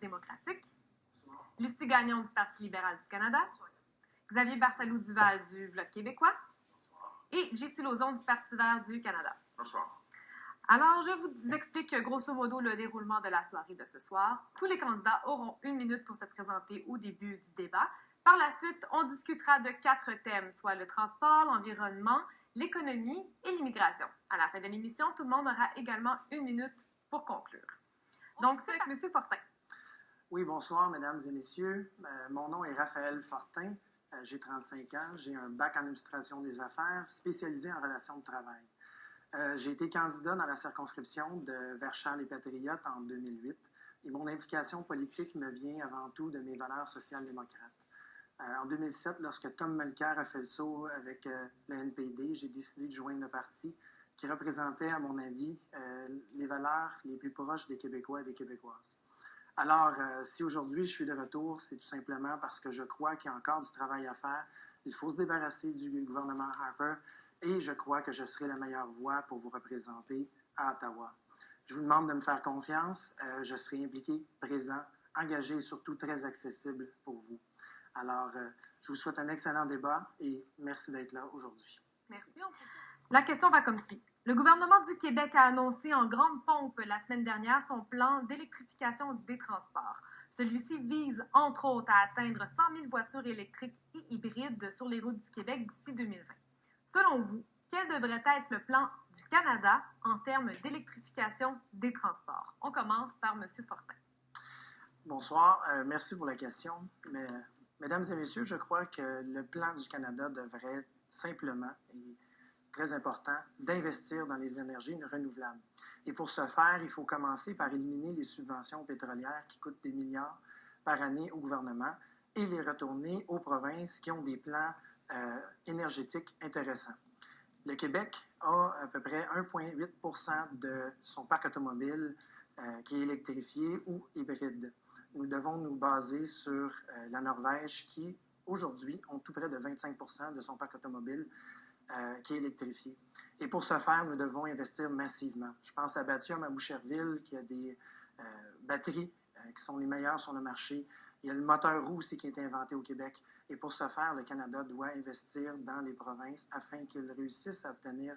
démocratique, Lucie Gagnon du Parti libéral du Canada, Xavier Barsalou-Duval du Bloc québécois et J.C. Lauzon du Parti vert du Canada. Bonsoir. Alors, je vous explique grosso modo le déroulement de la soirée de ce soir. Tous les candidats auront 1 minute pour se présenter au début du débat. Par la suite, on discutera de 4 thèmes, soit le transport, l'environnement, l'économie et l'immigration. À la fin de l'émission, tout le monde aura également 1 minute pour conclure. Donc, c'est avec M. Fortin. Oui, bonsoir, mesdames et messieurs. Mon nom est Raphaël Fortin. J'ai 35 ans. J'ai un bac en administration des affaires spécialisé en relations de travail. J'ai été candidat dans la circonscription de Verchères les Patriotes en 2008 et mon implication politique me vient avant tout de mes valeurs social-démocrates. En 2007, lorsque Tom Mulcair a fait le saut avec le NPD, j'ai décidé de joindre le parti qui représentait, à mon avis, les valeurs les plus proches des Québécois et des Québécoises. Alors, si aujourd'hui je suis de retour, c'est tout simplement parce que je crois qu'il y a encore du travail à faire. Il faut se débarrasser du gouvernement Harper et je crois que je serai la meilleure voix pour vous représenter à Ottawa. Je vous demande de me faire confiance. Je serai impliqué, présent, engagé et surtout très accessible pour vous. Alors, je vous souhaite un excellent débat et merci d'être là aujourd'hui. Merci. La question va comme suit. Le gouvernement du Québec a annoncé en grande pompe la semaine dernière son plan d'électrification des transports. Celui-ci vise, entre autres, à atteindre 100 000 voitures électriques et hybrides sur les routes du Québec d'ici 2020. Selon vous, quel devrait être le plan du Canada en termes d'électrification des transports? On commence par M. Fortin. Bonsoir. Merci pour la question. Mesdames et messieurs, je crois que le plan du Canada devrait simplement, et très important, d'investir dans les énergies renouvelables. Et pour ce faire, il faut commencer par éliminer les subventions pétrolières qui coûtent des milliards par année au gouvernement et les retourner aux provinces qui ont des plans énergétiques intéressants. Le Québec a à peu près 1,8 % de son parc automobile qui est électrifié ou hybride. Nous devons nous baser sur la Norvège qui, aujourd'hui, ont tout près de 25 % de son parc automobile qui est électrifié. Et pour ce faire, nous devons investir massivement. Je pense à Batium, à Boucherville, qui a des batteries qui sont les meilleures sur le marché. Il y a le moteur roux aussi qui a été inventé au Québec. Et pour ce faire, le Canada doit investir dans les provinces afin qu'ils réussissent à obtenir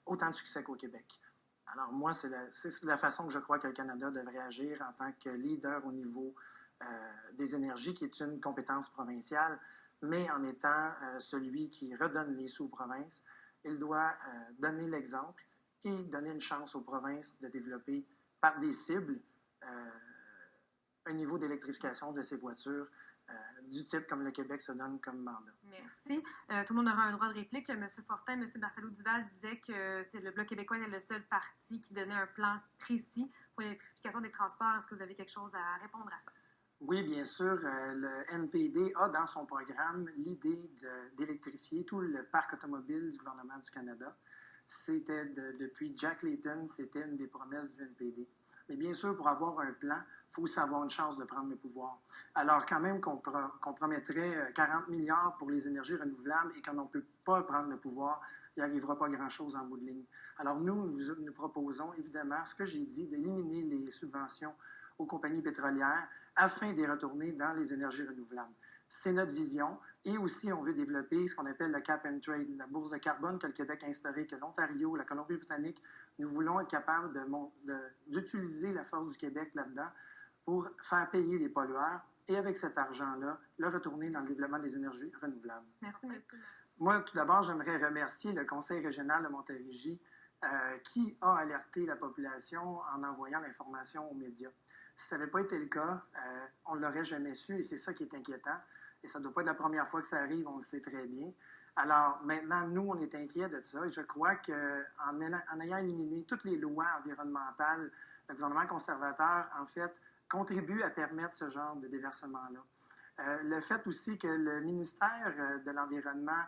autant de succès qu'au Québec. Alors moi, c'est la façon que je crois que le Canada devrait agir en tant que leader au niveau des énergies, qui est une compétence provinciale, mais en étant celui qui redonne les sous aux provinces. Il doit donner l'exemple et donner une chance aux provinces de développer par des cibles un niveau d'électrification de ces voitures du type comme le Québec se donne comme mandat. Merci. Tout le monde aura un droit de réplique. M. Fortin, M. Barsalou-Duval disait que le Bloc québécois était le seul parti qui donnait un plan précis pour l'électrification des transports. Est-ce que vous avez quelque chose à répondre à ça? Oui, bien sûr. Le NPD a dans son programme l'idée d'électrifier tout le parc automobile du gouvernement du Canada. C'était depuis Jack Layton, c'était une des promesses du NPD. Mais bien sûr, pour avoir un plan, il faut aussi avoir une chance de prendre le pouvoir. Alors, quand même qu'on promettrait 40 milliards pour les énergies renouvelables et qu'on ne peut pas prendre le pouvoir, il n'y arrivera pas grand-chose en bout de ligne. Alors, nous proposons, évidemment, ce que j'ai dit, d'éliminer les subventions aux compagnies pétrolières afin de les retourner dans les énergies renouvelables. C'est notre vision. Et aussi, on veut développer ce qu'on appelle le cap and trade, la bourse de carbone que le Québec a instaurée, que l'Ontario, la Colombie-Britannique. Nous voulons être capables d'utiliser la force du Québec là-dedans pour faire payer les pollueurs et avec cet argent-là, le retourner dans le développement des énergies renouvelables. Merci, monsieur. Moi, tout d'abord, j'aimerais remercier le Conseil régional de Montérégie qui a alerté la population en envoyant l'information aux médias. Si ça n'avait pas été le cas, on ne l'aurait jamais su et c'est ça qui est inquiétant. Et ça ne doit pas être la première fois que ça arrive, on le sait très bien. Alors maintenant, nous, on est inquiets de ça et je crois qu'en ayant éliminé toutes les lois environnementales, le gouvernement conservateur, en fait, contribue à permettre ce genre de déversement-là. Le fait aussi que le ministère de l'Environnement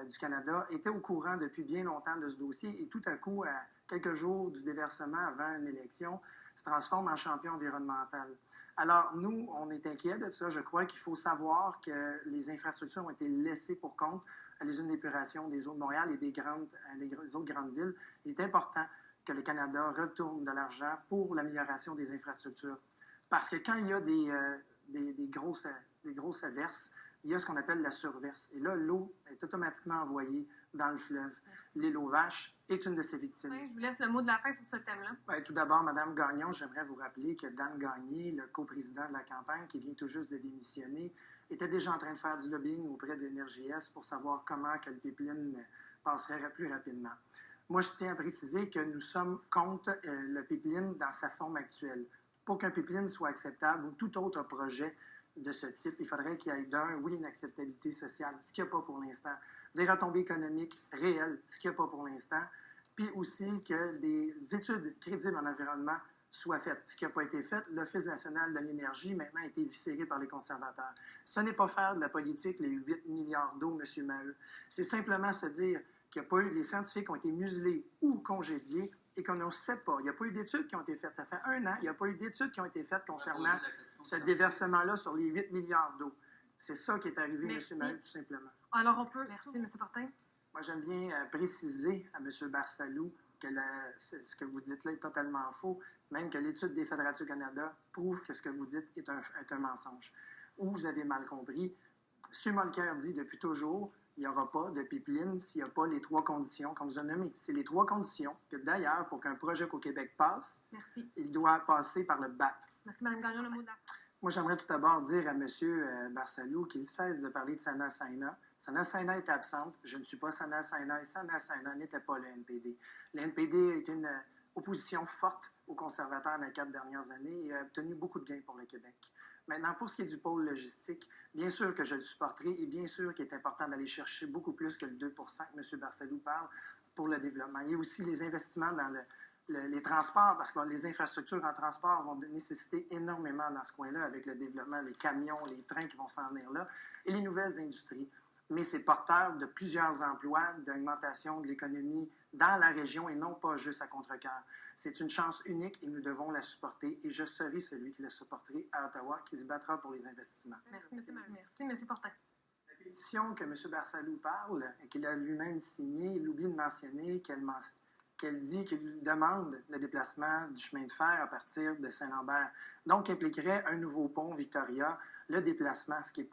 du Canada était au courant depuis bien longtemps de ce dossier et tout à coup, à quelques jours du déversement avant une élection, se transforme en champion environnemental. Alors, nous, on est inquiets de ça. Je crois qu'il faut savoir que les infrastructures ont été laissées pour compte à l'usine d'épuration des eaux de Montréal et les autres grandes villes. Il est important que le Canada retourne de l'argent pour l'amélioration des infrastructures. Parce que quand il y a des grosses averses, il y a ce qu'on appelle la surverse. Et là, l'eau est automatiquement envoyée dans le fleuve. L'île aux Vaches est une de ces victimes. Je vous laisse le mot de la fin sur ce thème-là. Bien, tout d'abord, Mme Gagnon, j'aimerais vous rappeler que Dan Gagné, le coprésident de la campagne, qui vient tout juste de démissionner, était déjà en train de faire du lobbying auprès de l'NRJS pour savoir comment que le pipeline passerait plus rapidement. Moi, je tiens à préciser que nous sommes contre le pipeline dans sa forme actuelle. Pour qu'un pipeline soit acceptable ou tout autre projet de ce type, il faudrait qu'il y ait une acceptabilité sociale, ce qu'il n'y a pas pour l'instant, des retombées économiques réelles, ce qu'il n'y a pas pour l'instant, puis aussi que des études crédibles en environnement soient faites. Ce qui n'a pas été fait, l'Office national de l'énergie maintenant a été viscéré par les conservateurs. Ce n'est pas faire de la politique, les 8 milliards d'eau, M. Maheu. C'est simplement se dire qu'il n'y a pas eu, les scientifiques ont été muselés ou congédiés et qu'on ne sait pas. Il n'y a pas eu d'études qui ont été faites. Ça fait 1 an, il n'y a pas eu d'études qui ont été faites concernant ce déversement-là sur les 8 milliards d'eau. C'est ça qui est arrivé, M. Maheu, tout simplement. Alors, on peut... Merci, M. Fortin. Moi, j'aime bien préciser à M. Barsalou que ce que vous dites là est totalement faux, même que l'étude des Fédérations Canada prouve que ce que vous dites est un mensonge. Ou vous avez mal compris. M. Molker dit depuis toujours il n'y aura pas de pipeline s'il n'y a pas les 3 conditions qu'on vous a nommées. C'est les 3 conditions que, d'ailleurs, pour qu'un projet qu'au Québec passe, il doit passer par le BAP. Merci, Mme Gagnon, le mot de la fin. Moi, j'aimerais tout d'abord dire à M. Barsalou qu'il cesse de parler de Sana Saina. Sana Saina est absente. Je ne suis pas Sana Saina et Sana Saina n'était pas le NPD. Le NPD a été une opposition forte aux conservateurs dans les 4 dernières années et a obtenu beaucoup de gains pour le Québec. Maintenant, pour ce qui est du pôle logistique, bien sûr que je le supporterai et bien sûr qu'il est important d'aller chercher beaucoup plus que le 2 que M. Barsalou parle pour le développement. Il y a aussi les investissements dans les transports, parce que les infrastructures en transport vont nécessiter énormément dans ce coin-là avec le développement, les camions, les trains qui vont s'en venir là, et les nouvelles industries. Mais c'est porteur de plusieurs emplois, d'augmentation de l'économie dans la région et non pas juste à Contrecœur. C'est une chance unique et nous devons la supporter et je serai celui qui la supporterai à Ottawa, qui se battra pour les investissements. Merci, M. Fortin. La pétition que M. Barsalou parle et qu'il a lui-même signée, il oublie de mentionner qu'elle dit qu'il demande le déplacement du chemin de fer à partir de Saint-Lambert. Donc, impliquerait un nouveau pont Victoria, le déplacement, ce qui n'est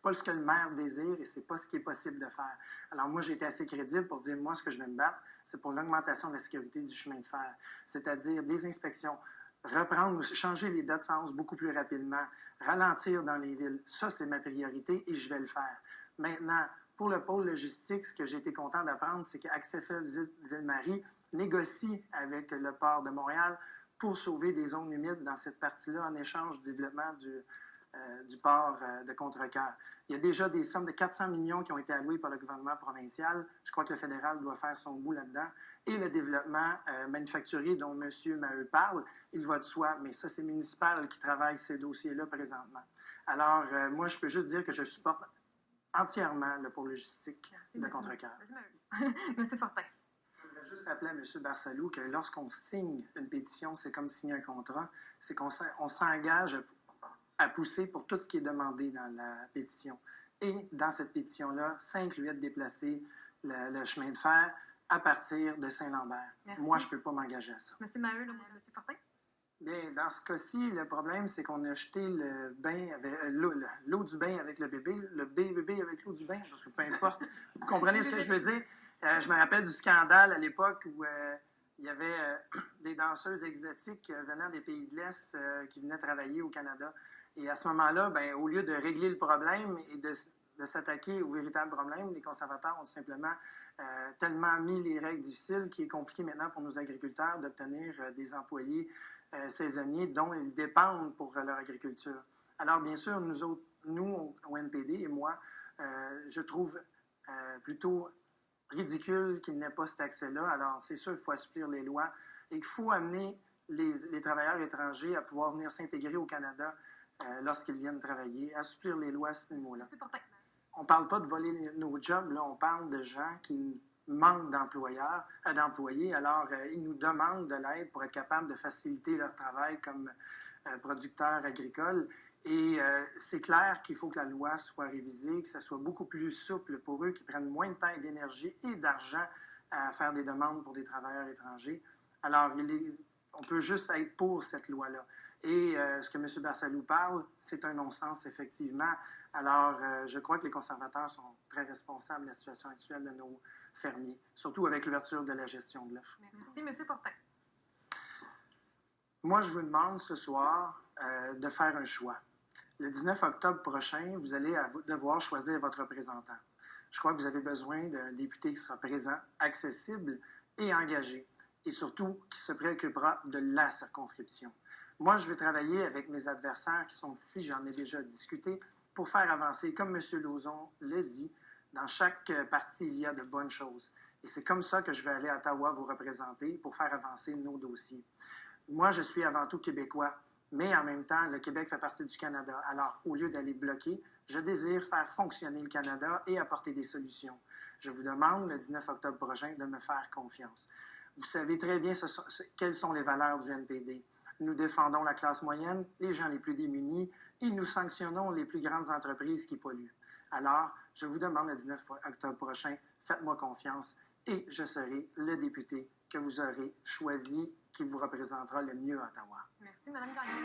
pas ce que le maire désire et ce n'est pas ce qui est possible de faire. Alors, moi, j'ai été assez crédible pour dire, moi, ce que je vais me battre, c'est pour l'augmentation de la sécurité du chemin de fer, c'est-à-dire des inspections, reprendre ou changer les dates de sens beaucoup plus rapidement, ralentir dans les villes. Ça, c'est ma priorité et je vais le faire. Maintenant, pour le pôle logistique, ce que j'ai été content d'apprendre, c'est qu'Accefef Ville-Marie négocie avec le port de Montréal pour sauver des zones humides dans cette partie-là en échange du développement du port de Contrecœur. Il y a déjà des sommes de 400 millions qui ont été allouées par le gouvernement provincial. Je crois que le fédéral doit faire son bout là-dedans. Et le développement manufacturier dont M. Maheu parle, il va de soi, mais ça, c'est municipal qui travaille ces dossiers-là présentement. Alors, moi, je peux juste dire que je supporte entièrement le pôle logistique de Contrecœur. Monsieur Fortin. Je voudrais juste rappeler à M. Barsalou que lorsqu'on signe une pétition, c'est comme signer un contrat, c'est qu'on s'engage à pousser pour tout ce qui est demandé dans la pétition. Et dans cette pétition-là, ça incluait de déplacer le chemin de fer à partir de Saint-Lambert. Moi, je ne peux pas m'engager à ça. M. Maheu, le mot de M. Fortin. Bien, dans ce cas-ci, le problème, c'est qu'on a jeté le bain avec l'eau du bain avec le bébé avec l'eau du bain, parce que peu importe. Vous comprenez ce que je veux dire? Je me rappelle du scandale à l'époque où il y avait des danseuses exotiques venant des pays de l'Est qui venaient travailler au Canada. Et à ce moment-là, ben, au lieu de régler le problème et de s'attaquer au véritable problème, les conservateurs ont tout simplement tellement mis les règles difficiles qu'il est compliqué maintenant pour nos agriculteurs d'obtenir des employés saisonniers dont ils dépendent pour leur agriculture. Alors, bien sûr, nous au NPD et moi, je trouve plutôt ridicule qu'il n'ait pas cet accès-là. Alors, c'est sûr qu'il faut assouplir les lois et qu'il faut amener les travailleurs étrangers à pouvoir venir s'intégrer au Canada lorsqu'ils viennent travailler, assouplir les lois à ce niveau-là. On ne parle pas de voler nos jobs, là, on parle de gens qui manquent d'employés, alors ils nous demandent de l'aide pour être capables de faciliter leur travail comme producteurs agricoles. Et c'est clair qu'il faut que la loi soit révisée, que ça soit beaucoup plus souple pour eux, qu'ils prennent moins de temps et d'énergie et d'argent à faire des demandes pour des travailleurs étrangers. Alors, On peut juste être pour cette loi-là. Et ce que M. Barsalou parle, c'est un non-sens, effectivement. Alors, je crois que les conservateurs sont très responsables de la situation actuelle de nos fermiers, surtout avec l'ouverture de la gestion de l'offre. Merci, M. Fortin. Moi, je vous demande ce soir de faire un choix. Le 19 octobre prochain, vous allez devoir choisir votre représentant. Je crois que vous avez besoin d'un député qui sera présent, accessible et engagé, et surtout qui se préoccupera de la circonscription. Moi, je vais travailler avec mes adversaires qui sont ici, j'en ai déjà discuté, pour faire avancer, comme M. Lauzon l'a dit, dans chaque parti, il y a de bonnes choses. Et c'est comme ça que je vais aller à Ottawa vous représenter pour faire avancer nos dossiers. Moi, je suis avant tout québécois, mais en même temps, le Québec fait partie du Canada. Alors, au lieu d'aller bloquer, je désire faire fonctionner le Canada et apporter des solutions. Je vous demande, le 19 octobre prochain, de me faire confiance. Vous savez très bien quelles sont les valeurs du NPD. Nous défendons la classe moyenne, les gens les plus démunis, et nous sanctionnons les plus grandes entreprises qui polluent. Alors, je vous demande le 19 octobre prochain, faites-moi confiance et je serai le député que vous aurez choisi qui vous représentera le mieux à Ottawa. Merci, Mme Gagnon.